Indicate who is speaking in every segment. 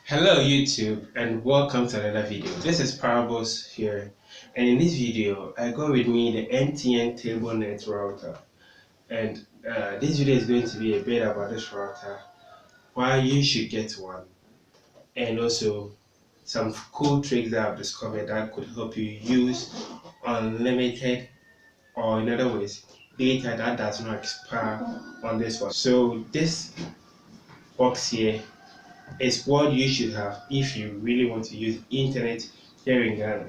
Speaker 1: Hello YouTube and welcome to another video. This is Parables here, and in this video I got with me the MTN TurboNet router, and this video is going to be a bit about this router, why you should get one, and also some cool tricks that I've discovered that could help you use unlimited, or in other words, data that does not expire on this one. So this box here is what you should have if you really want to use internet here in Ghana.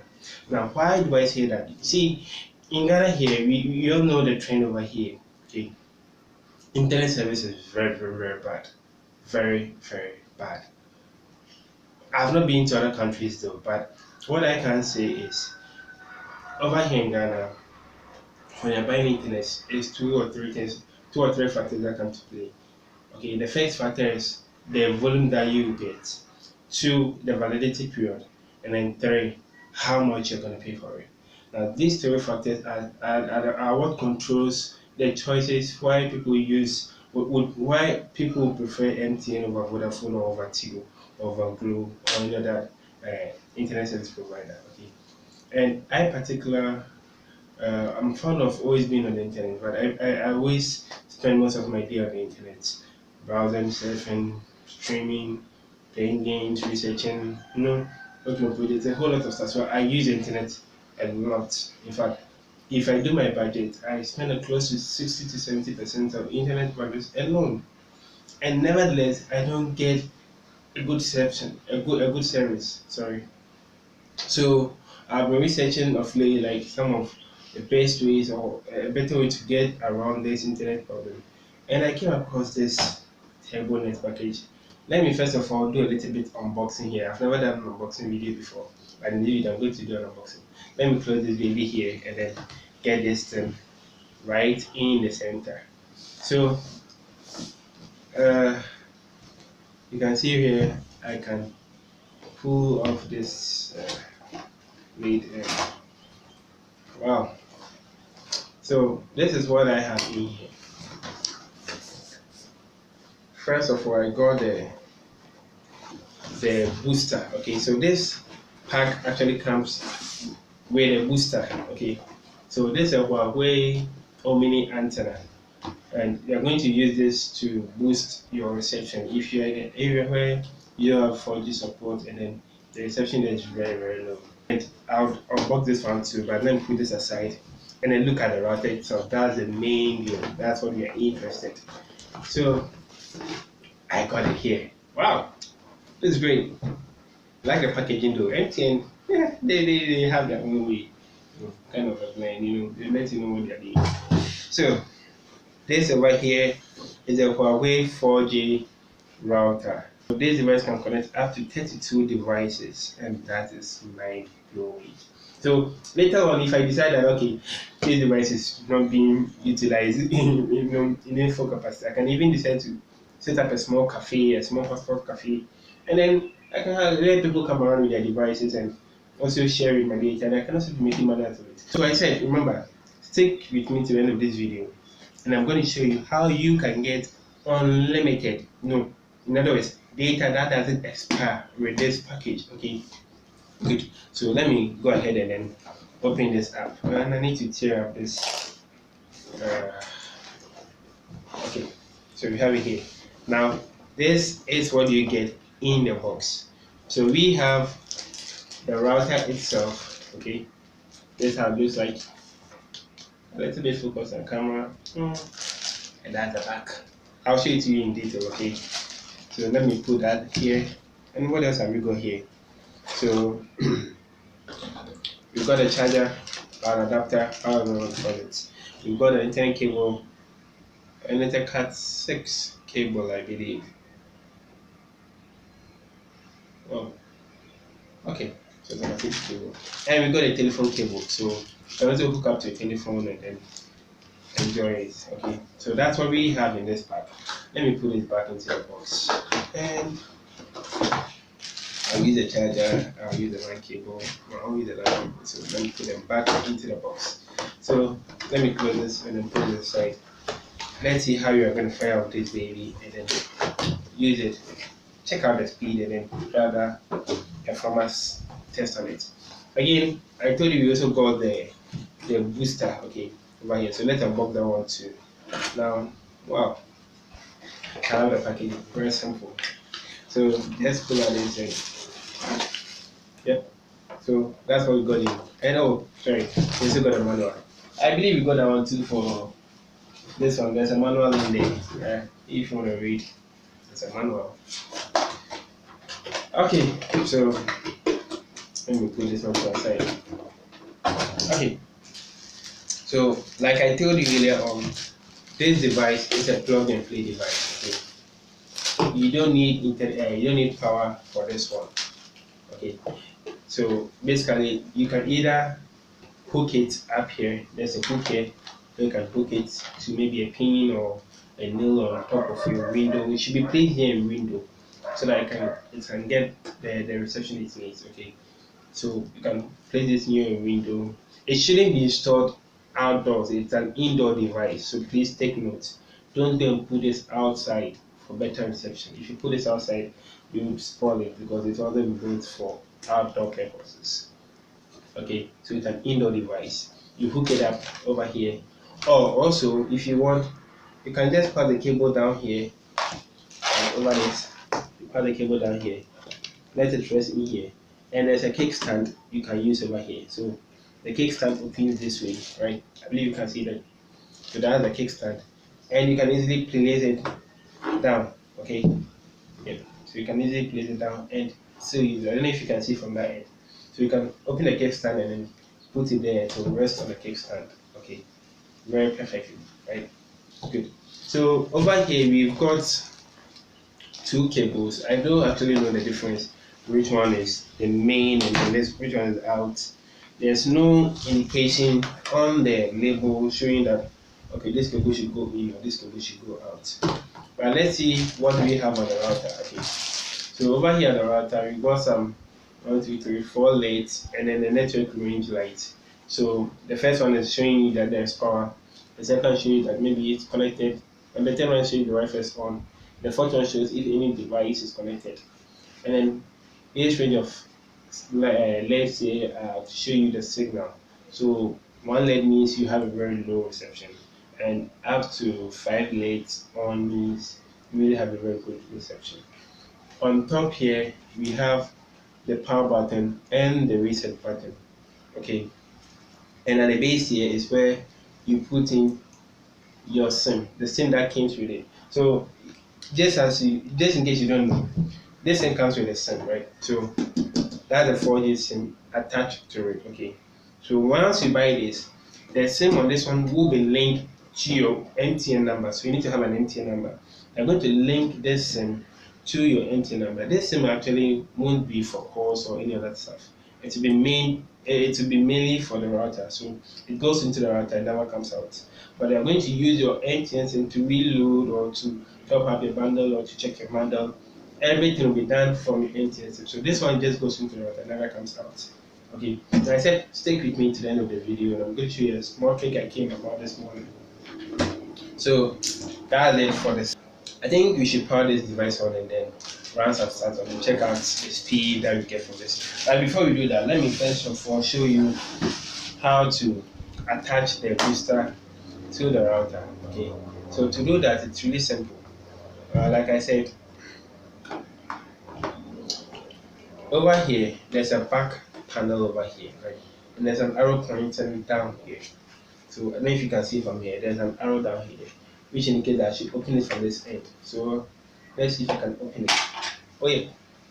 Speaker 1: Now, why do I say that? See, in Ghana here, we all know the trend over here. Okay, internet service is very bad, very bad. I've not been to other countries though, but what I can say is over here in Ghana, when you're buying internet, it's two or three factors that come to play. Okay, the first factor is the volume that you get, two, the validity period, and then three, how much you're going to pay for it. Now, these three factors are what controls the choices why people why people prefer MTN over Vodafone or over Tigo or over Glo or any other internet service provider. Okay, and I'm fond of always being on the internet, but I always spend most of my day on the internet, browsing, surfing, streaming, playing games, researching, looking up with it, a whole lot of stuff. So I use the internet a lot. In fact, if I do my budget, I spend a close to 60 to 70% of internet budget alone. And nevertheless, I don't get a good service. Sorry. So I've been researching of late, like some of the best ways or a better way to get around this internet problem, and I came across this TurboNet package. Let me first of all do a little bit unboxing here. I've never done an unboxing video before, but in this video I'm going to do an unboxing. Let me close this baby here and then get this thing right in the center. So you can see here I can pull off this lid. Wow. So this is what I have in here. First of all, I got the booster. Okay, so this pack actually comes with a booster. Okay, so this is a Huawei Omni antenna, and you're going to use this to boost your reception if you're in an area where you have 4G support and then the reception is very low. And I'll unbox this one too, but let me put this aside and then look at the router itself. That's the main deal. That's what we are interested. So I got it here. Wow, this is great. Like the packaging though. MTN, yeah, they have their own way, kind of a plan. They let you know what they're doing. So this over here is a Huawei 4G router. So this device can connect up to 32 devices, and that is mind-blowing. So later on, if I decide that okay, this device is not being utilized in full capacity, I can even decide to set up a small cafe, a small hotspot cafe, and then I can let people come around with their devices and also share my data, and I can also be making money out of it. So I said, remember, stick with me to the end of this video, and I'm going to show you how you can get unlimited, in other words, data that doesn't expire with this package. Okay, good. So let me go ahead and then open this up, and I need to tear up this. Okay, so we have it here. Now this is what you get in the box. So we have the router itself. Okay, this is how it looks like. A little bit focus on camera, and that's the back. I'll show it to you in detail. Okay, so let me put that here. And what else have we got here? So we've got a charger, an adapter, however you want to call it. We've got an internet cable, an Ethercat 6 cable, I believe. Oh, okay. So it's a 6 cable, and we got a telephone cable. So you can also hook up to a telephone and then enjoy it. Okay. So that's what we have in this pack. Let me put it back into the box, and I'll use the charger, I'll use the LAN cable, I'll use the LAN cable. So let me put them back into the box. So let me close this and then put it aside. Let's see how you are going to fire out this baby and then use it check out the speed and then rather performance test on it. Again, I told you we also got the booster, okay, over here. So let's unbox that one too. Now, wow, I love the packaging, very simple. So let's pull out this thing. Yep. So that's what we got in. And oh, sorry, we also got a manual. I believe we got that one too for this one. There's a manual in there. If you want to read, it's a manual. Okay, so let me put this one to the side. Okay, so like I told you earlier on, this device is a plug and play device. Okay, you don't need you don't need power for this one. Okay, so basically you can either hook it up here. There's a hook here. You can hook it to maybe a pin or a nail on top of your window. It should be placed here in window so that it can get the reception it needs. Okay, so you can place this near your window. It shouldn't be installed outdoors. It's an indoor device, so please take note. Don't go and put this outside for better reception. If you put this outside, you will spoil it because it's only built for outdoor purposes. Okay, so it's an indoor device. You hook it up over here. Or also, if you want, you can just pass the cable down here over this. You pass the cable down here. Let it rest in here. And there's a kickstand you can use over here. So the kickstand opens this way, right? I believe you can see that. So that's the kickstand. And you can easily place it down. Okay. Yeah. So you can easily place it down and still use it. I don't know if you can see from that end. So you can open the kickstand and then put it there to rest on the kickstand. Okay. Very perfectly, right? Good. So over here we've got two cables. I don't actually know the difference. Which one is the main and then which one is out. There's no indication on the label showing that okay, this cable should go in or this cable should go out. But let's see what we have on the router. Okay. So over here on the router we got some 1, 2, 3, 4 lights and then the network range light. So the first one is showing you that there's power. The second shows you that maybe it's connected. And the third one shows you the Wi-Fi is on. The fourth one shows if any device is connected. And then each range of let's say to show you the signal. So 1 LED means you have a very low reception, and up to 5 LEDs on means you really have a very good reception. On top here we have the power button and the reset button. Okay, and at the base here is where you put in your SIM, the SIM that comes with it. So just in case you don't know, this thing comes with a SIM, right? So that's a 4G SIM attached to it. Okay, so once you buy this, the SIM on this one will be linked to your MTN number. So you need to have an MTN number. I'm going to link this SIM to your MTN number. This SIM actually won't be for calls or any other stuff. It will be mainly for the router. So it goes into the router and never comes out. But they're going to use your MTN SIM to reload or to top up your bundle or to check your bundle. Everything will be done from your MTN SIM. So this one just goes into the router and never comes out. Okay, so I said stick with me to the end of the video and I'm going to show you a small trick I came about this morning. So that's it for this. I think we should power this device on and then run some stats on and check out the speed that we get from this. But before we do that, let me first of all show you how to attach the booster to the router. Okay, so to do that, it's really simple. Like I said, over here there's a back panel over here, right? And there's an arrow pointing down here. So I don't know if you can see from here. There's an arrow down here, which indicates that I should open it from this end. So let's see if I can open it. Oh yeah,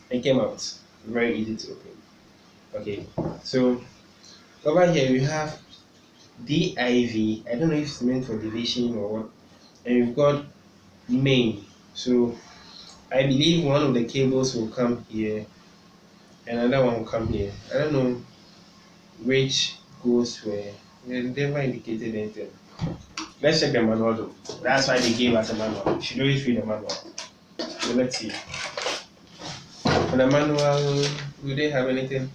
Speaker 1: it came out. Very easy to open. Okay, so over here we have DIV. I don't know if it's meant for division or what. And we've got main. So I believe one of the cables will come here and another one will come here. I don't know which goes where. They never indicated anything. Let's check the manual though. That's why they gave us a manual. You should always read the manual. So let's see. On the manual, do they have anything?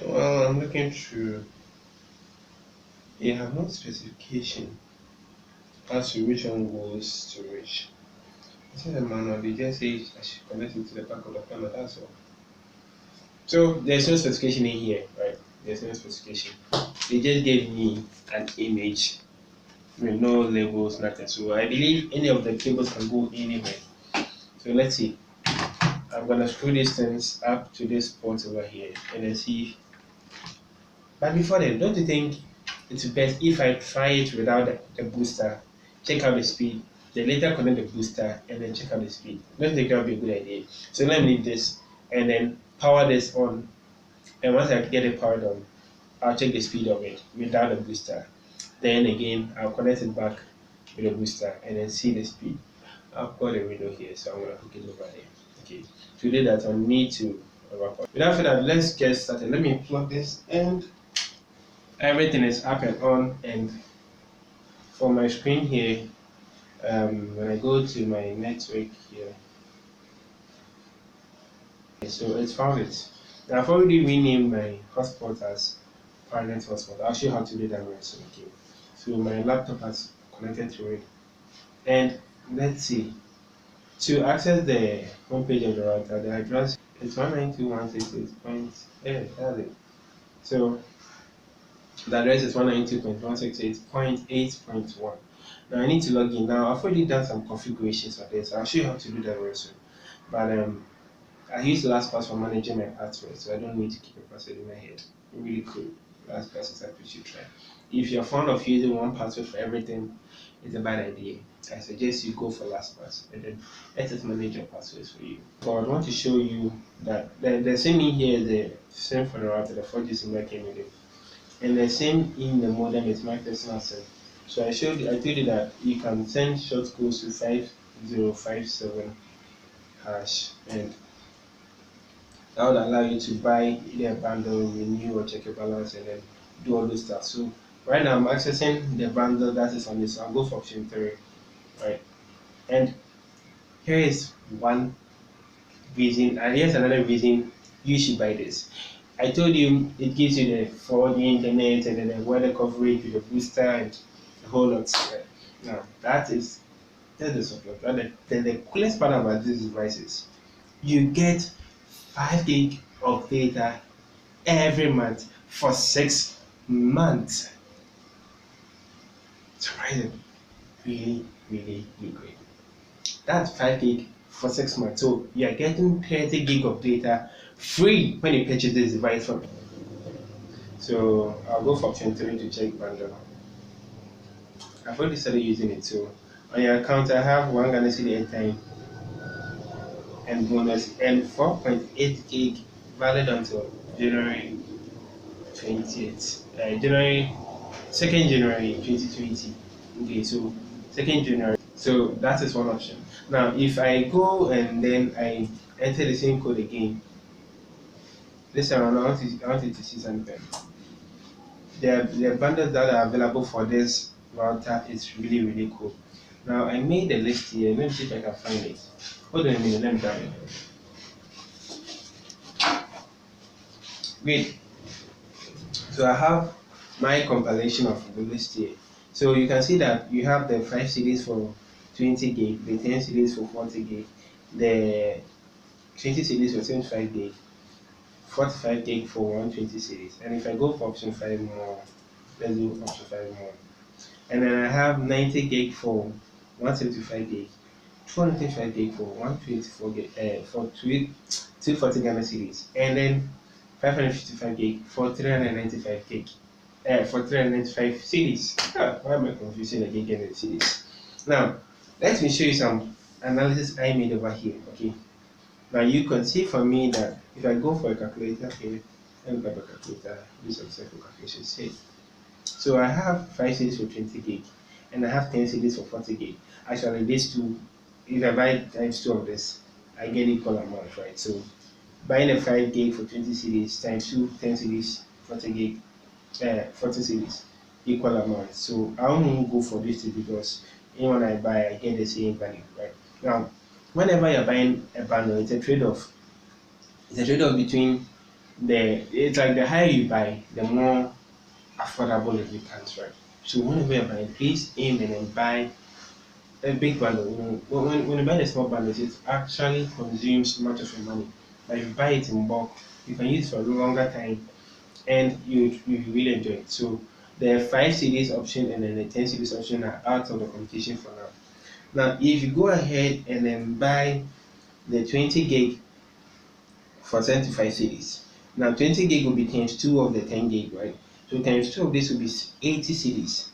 Speaker 1: Well, I'm looking through. They have no specification. as to which one goes to which. This is a manual, they just say I should connect it to the back of the camera, that's all. So there's no specification in here, right? There's no specification. They just gave me an image with no labels, nothing. So I believe any of the cables can go anywhere. So let's see. I'm gonna screw these things up to this port over here and then see. But before then, don't you think it's best if I try it without the booster, check out the speed, then later connect the booster and then check out the speed? Don't you think that would be a good idea? So let me leave this and then power this on. And once I get it powered on, I'll check the speed of it without the booster. Then again, I'll connect it back with the booster and then see the speed. I've got a window here, so I'm gonna hook it over there. Okay. To do that, I'll need to record. Without further ado, let's get started. Let me plug this and everything is up and on. And for my screen here, when I go to my network here, so it's found it. Now I've already renamed my hotspot as Parnet hotspot. I'll show you how to do that very soon. Okay. So my laptop has connected to it, and let's see. To access the homepage of the router, the address is 192.168. Yeah, that's it. So the address is 192.168.8.1. Now I need to log in. Now I've already done some configurations for this. I'll show you how to do that very soon. But I use LastPass for managing my password, so I don't need to keep a password in my head. Really cool. LastPass is what you should try. If you're fond of using one password for everything, it's a bad idea. I suggest you go for LastPass and then let us manage your passwords for you. So I want to show you that the same in here is the same for the router, the 4G signal came with it. And the same in the modem is my personal SIM. So I told you that you can send short codes to 5057 hash, and that would allow you to buy either a bundle, renew, or check your balance, and then do all those stuff. So right now I'm accessing the bundle that is on this. So I'll go for option 3, right? And here is one reason, and here's another reason you should buy this. I told you it gives you the 4G internet and then the weather coverage with the booster and the whole lot. Right? Now that is the support. But the coolest part about this device is you get 5 gig of data every month for 6 months. It's really great. That's 5 gig for 6 months. So you are getting 30 gig of data free when you purchase this device from me. So I'll go for option 3 to check bundle. I've already started using it. So on your account, I have 1 Ghana cedi airtime and bonus and 4.8 gig valid until January 20th. January 2nd January 2020. Okay, so 2nd January. So that is one option. Now, if I go and then I enter the same code again, this around I want it to see something. The bundles that are available for this router is really cool. Now I made a list here. Let me see if I can find it. Hold on a minute. Let me grab it. Great. So I have my compilation of the list here. So you can see that you have the 5 CDs for 20 gig, the 10 CDs for 40 gig, the 20 CDs for 75 gig, 45 gig for 120 CDs. And if I go for option 5 more, let's do option 5 more. And then I have 90 gig for 175 gig, 225 gig for 124 gig, for 240 Ghana cedis, and then 555 gig for 395 gig, for 395 cedis. Why am I confusing the gig and the cedis? Now, let me show you some analysis I made over here. Okay. Now you can see for me that if I go for a calculator here, and grab a calculator, do some simple calculations here. So I have 5 CDs for 20 gig, and I have 10 CDs for 40 gig. Actually, these two, if I buy times 2 of this, I get equal amount, right? So buying a 5 gig for 20 CDs times 2, 10 CDs, 40 gig, 40 CDs, equal amount. So I won't go for this two because anyone I buy, I get the same value, right? Now, whenever you're buying a bundle, it's a trade-off. It's a trade-off between it's like the higher you buy, the more affordable it becomes, right? So whenever you're buying, please aim and then buy a big bundle. You know, when you buy the small bundles, it actually consumes much of your money. But if you buy it in bulk, you can use it for a longer time, and you really enjoy it. So the 5 CDs option and then the 10 CDs option are out of the competition for now. Now, if you go ahead and then buy the 20 gig for 75 CDs, now 20 gig will be times 2 of the 10 gig, right? So times 2 of this will be 80 CDs.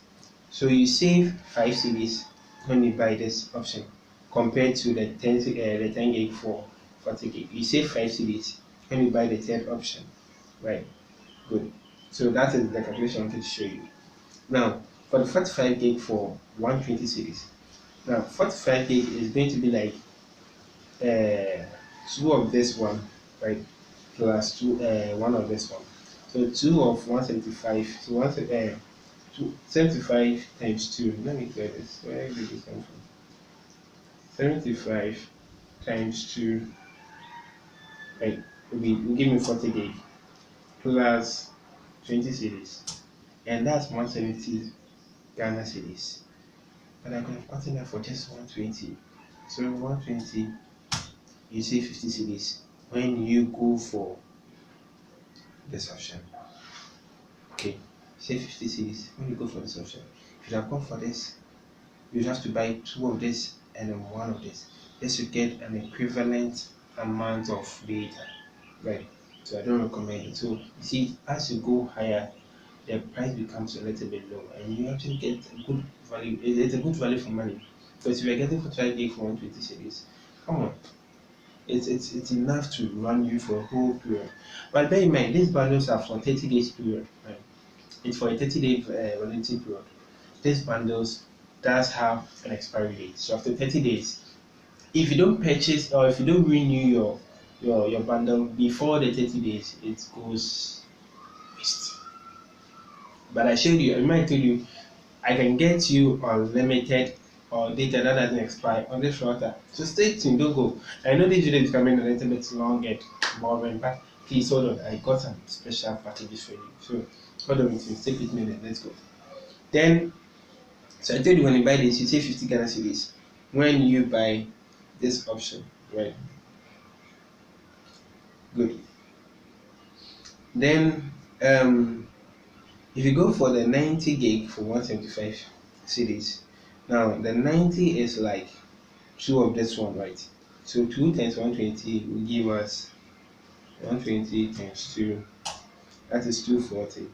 Speaker 1: So you save 5 CDs when you buy this option compared to the 10 gig for 40 gig. You save 5 CDs when you buy the third option, right? Good. So that is the calculation I wanted to show you. Now, for the 45 gig for 120 CDs, now 45 gig is going to be like 2 of this one, right? Plus 1 of this one. So 2 of 175. So 75 times 2. Let me clear this. Where did this come from? 75 times 2, right? Will give me 40 gig plus 20 CDs. And that's 170 Ghana cedis. But I could have gotten that for just 120. So 120, you save 50 CDs when you go for this option. Okay, save 50 CDs when you go for this option. If you have gone for this, you have to buy 2 of this and then 1 of this. This will get an equivalent amount of data, right? So I don't recommend it. So you see, as you go higher, the price becomes a little bit low, and you actually get a good value. It's a good value for money, because if you're getting 45 gig for 120 CDs, come on, it's enough to run you for a whole period. But bear in mind, these bundles are for 30 days period, right? It's for a 30-day validity period. These bundles does have an expiry date. So after 30 days, if you don't purchase or if you don't renew your bundle before the 30 days, it goes waste. But I showed you, I might tell you, I can get you unlimited or data that doesn't expire on this router. So stay tuned, don't go. I know this video is coming a little bit long and boring, but please hold on. I got some special packages for you. So hold on with me, stay with me then, let's go. Then, so I told you when you buy this, you save 50 Ghana cedis when you buy this option, right? Good. Then, if you go for the 90 gig for 175 CDs, now the 90 is like 2 of this one, right? So 2 times 120 will give us 120 times 2, that is 240.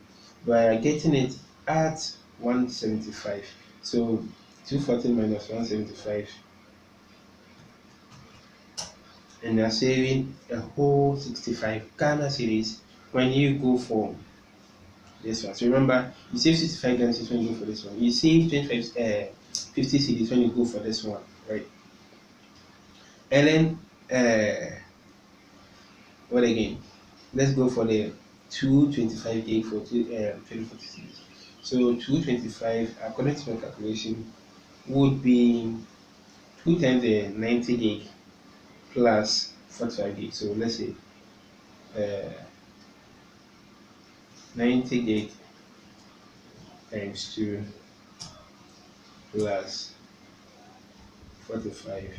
Speaker 1: But getting it at 175. So 240 minus 175, and you're saving a whole 65 Ghana cedis when you go for this one. So remember, you save 65 Ghana cedis when you go for this one. You save 50 cedis when you go for this one, right? And then what again? Let's go for the 225 gig for 2040 cedis. So 225, according to my calculation, would be 2 times the 90 gig plus 45 gig. So let's say 90 gig times 2 plus 45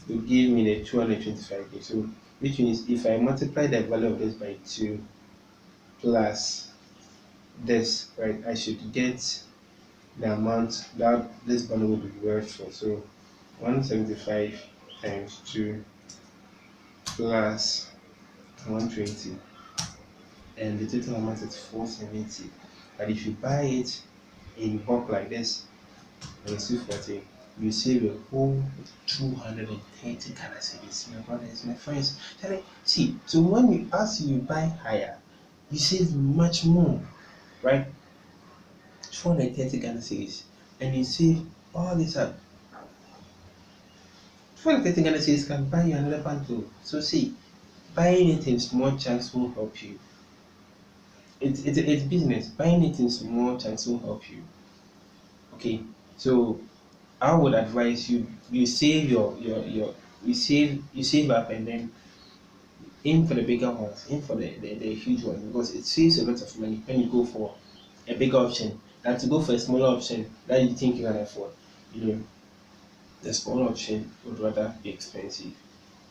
Speaker 1: will give me the 225 gig. So which means if I multiply the value of this by 2 plus this, right, I should get the amount that this bundle will be worth for. So 175 times 2 plus 120, and the total amount is 470. But if you buy it in bulk like this, and it's 240, you save a whole 230 Ghana cedis. My brothers, my friends, see, so when you, as you buy higher, you save much more, right? 230 Ghana cedis, and you save all this up. 230 Ghana cedis can buy you another bundle. So see, buying it in small chunks will help you. It's business. Buying it in small chunks will help you. Okay, so I would advise you save you save up, and then aim for the bigger ones, aim for the huge ones, because it saves a lot of money when you go for a bigger option than to go for a smaller option that you think you can afford. you know, the small option would rather be expensive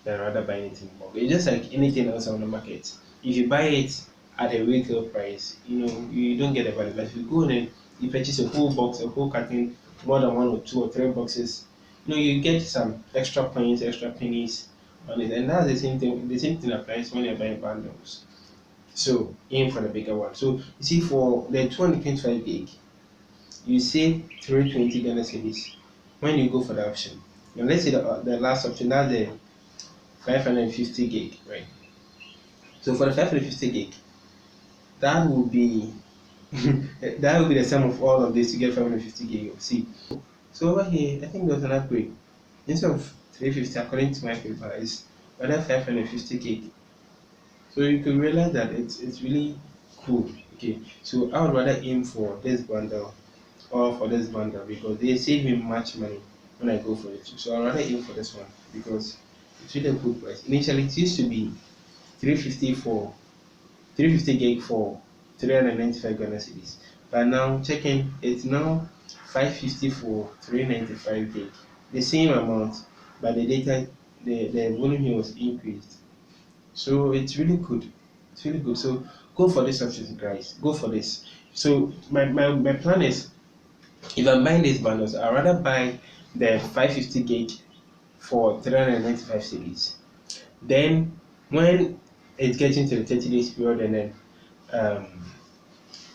Speaker 1: than rather buying it in bulk. It's just like anything else on the market. If you buy it at a retail price, you don't get the value. But if you go and you purchase a whole box, a whole carton, more than 1 or 2 or 3 boxes, you get some extra points, extra pennies on it. And that's the same thing. The same thing applies when you're buying bundles. So aim for the bigger one. So you see, for the 225 gig, you save 320 Ghana cedis when you go for the option. Now let's say the last option, that's the 550 gig, right? So for the 550 gig, that will be that will be the sum of all of this to get 550 gig of C. So over here, I think there's an upgrade. Instead of 350, according to my paper, is rather 550 gig. So you could realize that it's really cool. Okay, so I would rather aim for this bundle or for this bundle because they save me much money when I go for it. So I'd rather aim for this one because it's really a good price. Initially, it used to be 350 for 350 gig for 395 Ghana cedis. But now checking, it's now 550 for 395 gig. The same amount, but the data, the volume here was increased. So it's really good. It's really good. So go for this option, guys. Go for this. So my plan is, if I'm buying these bundles, I'd rather buy the 550 gig for 395 cedis. Then when it's getting to the 30 days period and then um,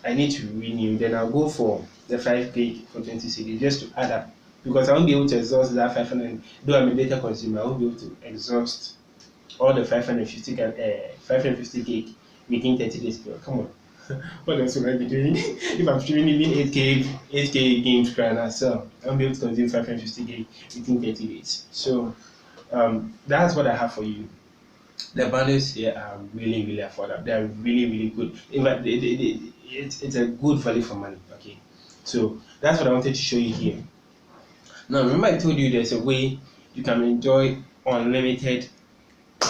Speaker 1: I need to renew, then I'll go for the 5 gig for 20 cedis just to add up, because I won't be able to exhaust that 500. Though I'm a data consumer, I won't be able to exhaust all the 550 gig within 30 days period. Come on. What else would I be doing? If I'm streaming even 8K games right now, so I won't be able to consume 550 gig within 30 days. So that's what I have for you. The bundles here are really, really affordable. They are really, really good. In fact, it's a good value for money. Okay, so that's what I wanted to show you here. Now, remember I told you there's a way you can enjoy unlimited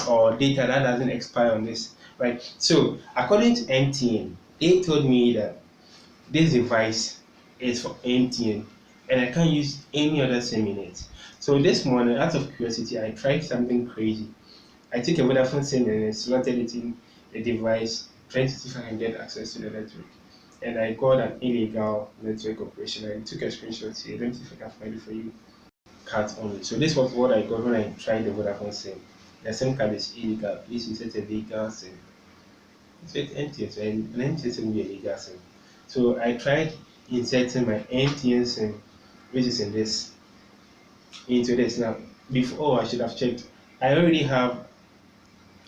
Speaker 1: or data that doesn't expire on this, right? So, according to MTN, they told me that this device is for MTN and I can't use any other SIM in it. So this morning, out of curiosity, I tried something crazy. I took a Vodafone SIM and slotted it in the device, trying to see if I can get access to the network. And I got an illegal network operation. I took a screenshot here. Let me see if I can find it for you. Cards only. So this was what I got when I tried the Vodafone SIM. The SIM card is illegal. Please insert a legal SIM. So it's MTN, so an MTN SIM will be a legal SIM. So I tried inserting my MTN SIM, which is in this, into this. Now, before I should have checked. I already have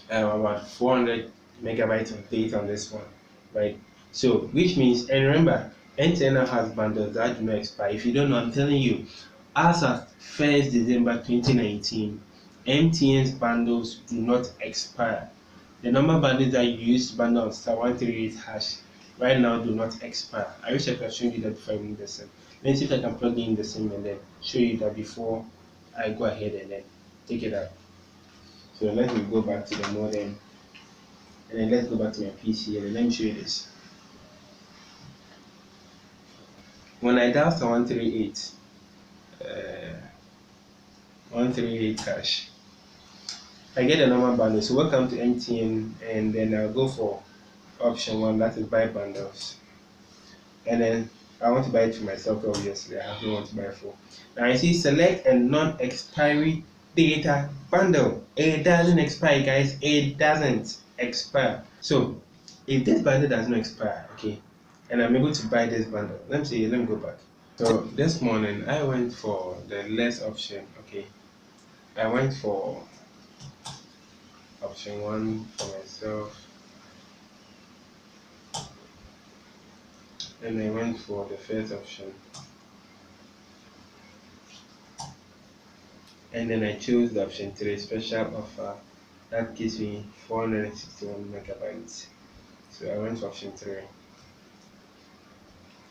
Speaker 1: about 400 megabytes of data on this one, right? So, which means, and remember, MTN has bundles that do not expire. If you don't know, I'm telling you, as of 1st December 2019, MTN's bundles do not expire. The normal bundles that you use to bundle on *138# right now do not expire. I wish I could have shown you that before I move the SIM. Let's see if I can plug in the SIM and then show you that before I go ahead and then take it out. So let me go back to the modem and then let's go back to my PC and then let me show you this. When I dial *138, 138 cash, I get a normal bundle. So welcome to MTN, and then I'll go for option 1, that is buy bundles. And then I want to buy it for myself, obviously. I have no one to buy it for. Now I see select a non-expiry data bundle. It doesn't expire, guys. It doesn't expire. So if this bundle does not expire, okay, and I'm able to buy this bundle, let me go back. So this morning I went for the less option, okay. I went for option 1 for myself, and I went for the first option, and then I chose the option 3 special offer that gives me 461 megabytes. So I went for option 3,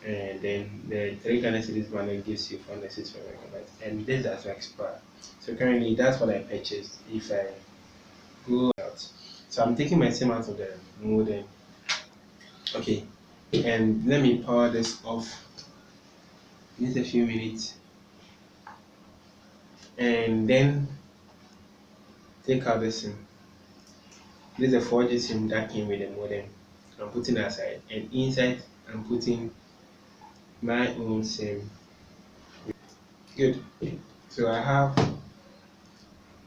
Speaker 1: and then the 3 Ghana cedis bundle gives you 461 megabytes, and this does not expire. So currently that's what I purchased. If I go out, so I'm taking my SIM out of the modem, okay, and let me power this off. Just a few minutes. and then take out the SIM. This is a 4G SIM that came with the modem. I'm putting aside, and inside I'm putting my own SIM. Good. So I have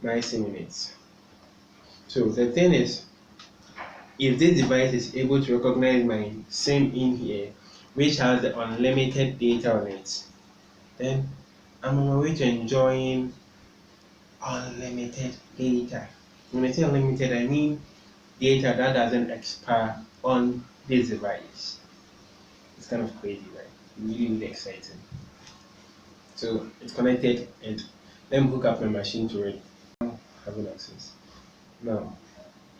Speaker 1: my SIM in it. So the thing is, if this device is able to recognize my SIM in here, which has the unlimited data on it, then I'm on my way to enjoying unlimited data. When I say unlimited, I mean data that doesn't expire on this device. It's kind of crazy, right? Really, really exciting. So it's connected, and let me hook up my machine to it. Having access. Now,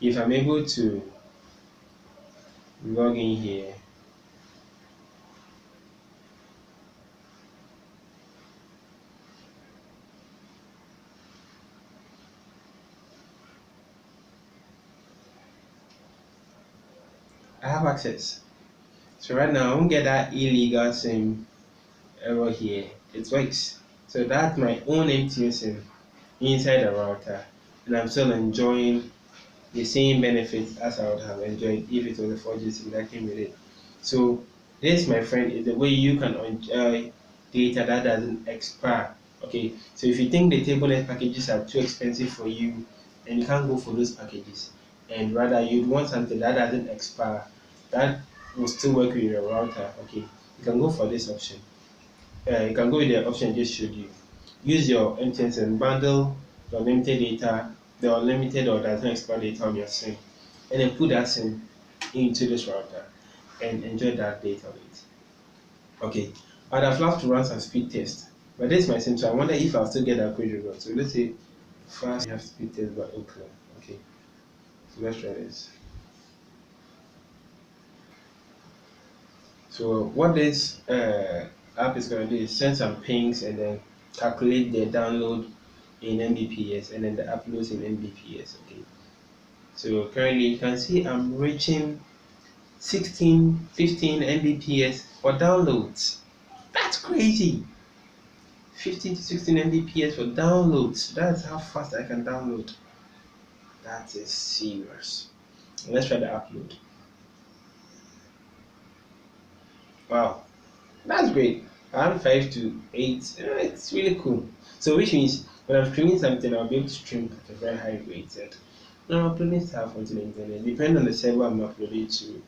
Speaker 1: if I'm able to log in here, I have access. So right now I won't get that illegal SIM error here. It works. So that's my own MTN SIM inside the router, and I'm still enjoying the same benefits as I would have enjoyed if it was a 4G SIM that came with it. So this, my friend, is the way you can enjoy data that doesn't expire. Okay, so if you think the TurboNet packages are too expensive for you and you can't go for those packages, and rather you'd want something that doesn't expire, that will still work with your router, okay, you can go for this option. You can go with the option I just showed you. Use your MTN and bundle the unlimited data, the unlimited or does not expire data on your SIM, and then put that SIM into this router and enjoy that data with it. Okay, I'd have loved to run some speed tests, but this is my SIM, so I wonder if I'll still get that page result. So let's say first we have speed test by Oakland. Okay, so let's try this. So what this app is going to do is send some pings and then calculate the download in Mbps and then the uploads in Mbps. Okay. So currently you can see I'm reaching 15 Mbps for downloads. That's crazy. 15 to 16 Mbps for downloads. That's how fast I can download. That is serious. Let's try the upload. Wow, that's great. Around 5 to 8, it's really cool. So which means when I'm streaming something, I'll be able to stream at a very high rate. And when I'm uploading stuff onto the internet, depending on the server I'm uploading to,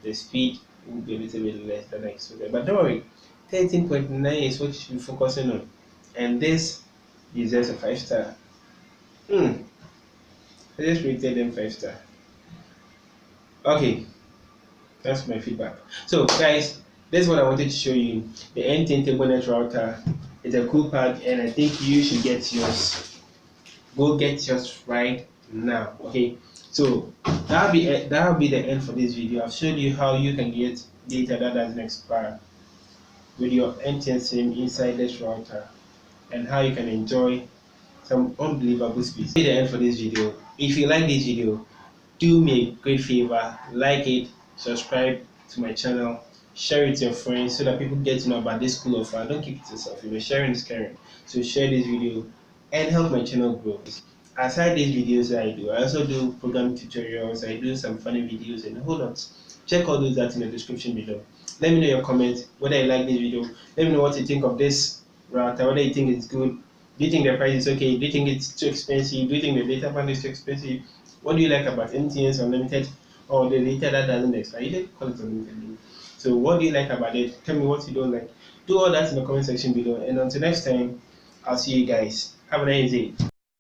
Speaker 1: the speed will be a little bit less than I expected. But don't worry, 13.9 is what you should be focusing on. And this deserves a 5-star. I just rated them 5-star. Okay, that's my feedback. So guys, this is what I wanted to show you. The MTN TurboNet router is a cool pack, and I think you should get yours. Go get yours right now. Okay, so that'll be the end for this video. I've shown you how you can get data that doesn't expire with your MTN SIM inside this router, and how you can enjoy some unbelievable speed. That'll be the end for this video. If you like this video, do me a great favor, like it, subscribe to my channel, share it with your friends so that people get to know about this cool offer. Don't keep it to yourself. If you're sharing, is caring. So share this video and help my channel grow. Aside these videos that I do, I also do programming tutorials, I do some funny videos and a whole lot. Check all those out in the description below. Let me know your comments, whether you like this video. Let me know what you think of this router, whether you think it's good. Do you think the price is okay? Do you think it's too expensive? Do you think the data bundle is too expensive? What do you like about MTN's Unlimited or the data that doesn't expire? You didn't call it Unlimited. So what do you like about it? Tell me what you don't like. Do all that in the comment section below. And until next time, I'll see you guys. Have a nice day.